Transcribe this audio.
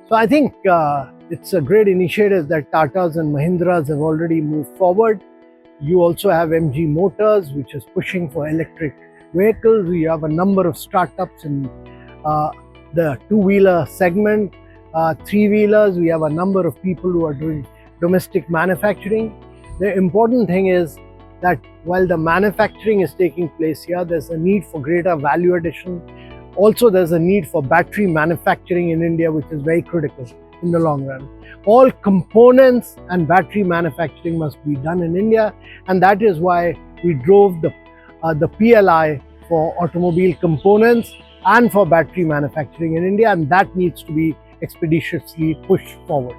So I think it's a great initiative that Tatas and Mahindras have already moved forward. You also have MG Motors, which is pushing for electric vehicles. We have a number of startups in the two-wheeler segment, three-wheelers. We have a number of people who are doing domestic manufacturing. The important thing is that while the manufacturing is taking place here, there's a need for greater value addition. Also, there's a need for battery manufacturing in India, which is very critical in the long run. All components and battery manufacturing must be done in India, and that is why we drove the PLI for automobile components and for battery manufacturing in India, and that needs to be expeditiously pushed forward.